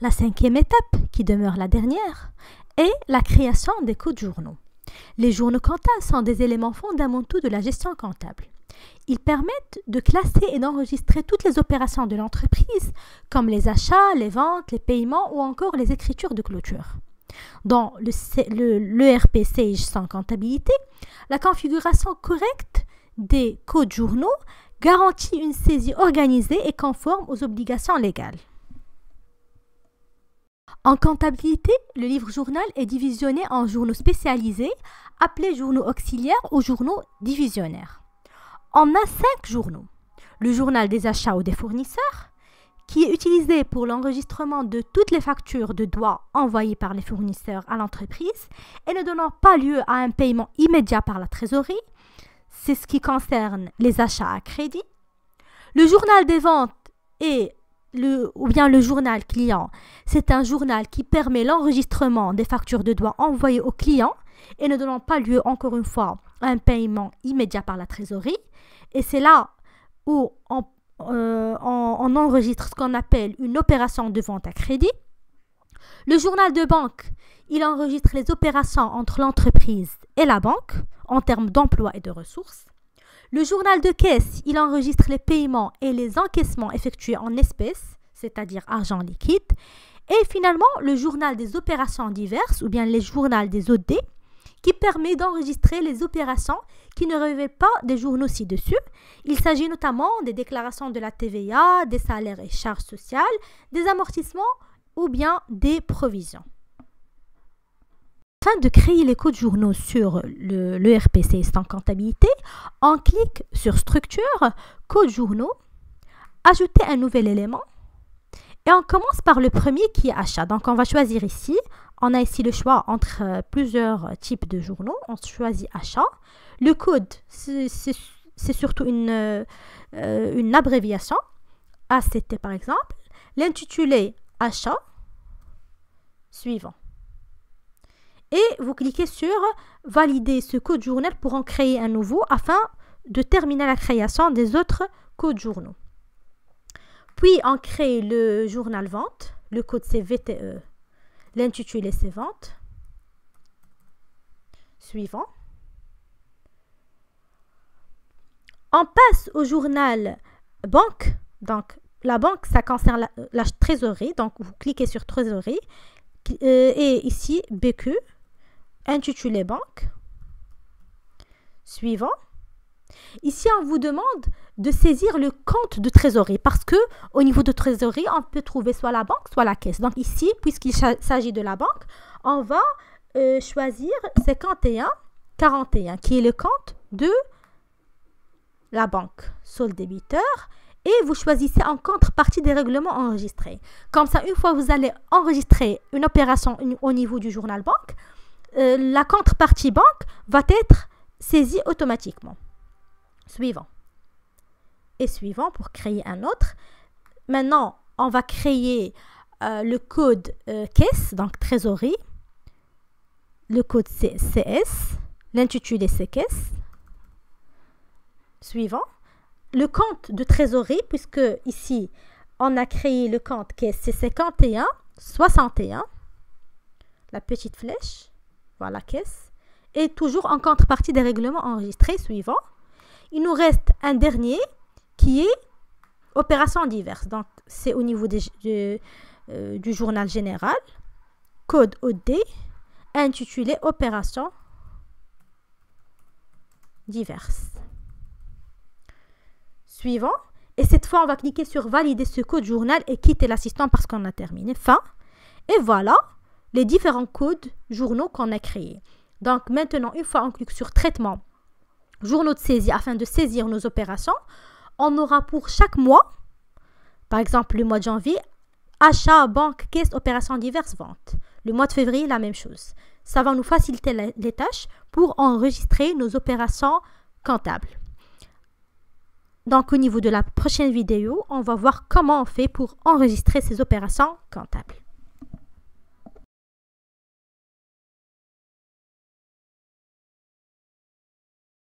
La cinquième étape, qui demeure la dernière, est la création des codes journaux. Les journaux comptables sont des éléments fondamentaux de la gestion comptable. Ils permettent de classer et d'enregistrer toutes les opérations de l'entreprise, comme les achats, les ventes, les paiements ou encore les écritures de clôture. Dans l'ERP Sage sans comptabilité, la configuration correcte des codes journaux garantit une saisie organisée et conforme aux obligations légales. En comptabilité, le livre journal est divisionné en journaux spécialisés, appelés journaux auxiliaires ou journaux divisionnaires. On a 5 journaux. Le journal des achats ou des fournisseurs, qui est utilisé pour l'enregistrement de toutes les factures de droits envoyées par les fournisseurs à l'entreprise et ne donnant pas lieu à un paiement immédiat par la trésorerie. C'est ce qui concerne les achats à crédit. Le journal des ventes ou bien le journal client, c'est un journal qui permet l'enregistrement des factures de droits envoyées au client et ne donnant pas lieu, encore une fois, à un paiement immédiat par la trésorerie. Et c'est là où on enregistre ce qu'on appelle une opération de vente à crédit. Le journal de banque, il enregistre les opérations entre l'entreprise et la banque en termes d'emploi et de ressources. Le journal de caisse, il enregistre les paiements et les encaissements effectués en espèces, c'est-à-dire argent liquide. Et finalement, le journal des opérations diverses, ou bien le journal des OD, qui permet d'enregistrer les opérations qui ne révèlent pas des journaux ci-dessus. Il s'agit notamment des déclarations de la TVA, des salaires et charges sociales, des amortissements ou bien des provisions. Afin de créer les codes journaux sur l'ERP Sage sans comptabilité, on clique sur Structure, Codes journaux, ajouter un nouvel élément et on commence par le premier qui est Achat. Donc on va choisir ici, on a ici le choix entre plusieurs types de journaux, on choisit Achat. Le code, c'est surtout une abréviation, ACT par exemple. L'intitulé Achat, suivant. Et vous cliquez sur Valider ce code journal pour en créer un nouveau afin de terminer la création des autres codes journaux. Puis on crée le journal vente, le code c'est VTE, l'intitulé c'est vente. Suivant. On passe au journal banque. Donc la banque, ça concerne la trésorerie. Donc vous cliquez sur trésorerie et ici BQ. Intitulé banque. Suivant. Ici, on vous demande de saisir le compte de trésorerie parce que au niveau de trésorerie, on peut trouver soit la banque, soit la caisse. Donc ici, puisqu'il s'agit de la banque, on va choisir 5141 qui est le compte de la banque. Solde débiteur. Et vous choisissez en contrepartie des règlements enregistrés. Comme ça, une fois que vous allez enregistrer une opération au niveau du journal banque, la contrepartie banque va être saisie automatiquement. Suivant. Et suivant pour créer un autre. Maintenant, on va créer le code caisse, donc trésorerie. Le code CS. L'intitulé c'est caisse. Suivant. Le compte de trésorerie, puisque ici, on a créé le compte caisse, c'est 5161. La petite flèche. Voilà, caisse. Et toujours en contrepartie des règlements enregistrés. Suivant. Il nous reste un dernier qui est opération diverses. Donc, c'est au niveau du journal général. Code OD, intitulé opération diverses. Suivant. Et cette fois, on va cliquer sur valider ce code journal et quitter l'assistant parce qu'on a terminé. Fin. Et voilà les différents codes journaux qu'on a créés. Donc maintenant, une fois on clique sur traitement, journaux de saisie afin de saisir nos opérations, on aura pour chaque mois, par exemple le mois de janvier, achat, banque, caisse, opérations diverses, ventes. Le mois de février, la même chose. Ça va nous faciliter les tâches pour enregistrer nos opérations comptables. Donc au niveau de la prochaine vidéo, on va voir comment on fait pour enregistrer ces opérations comptables.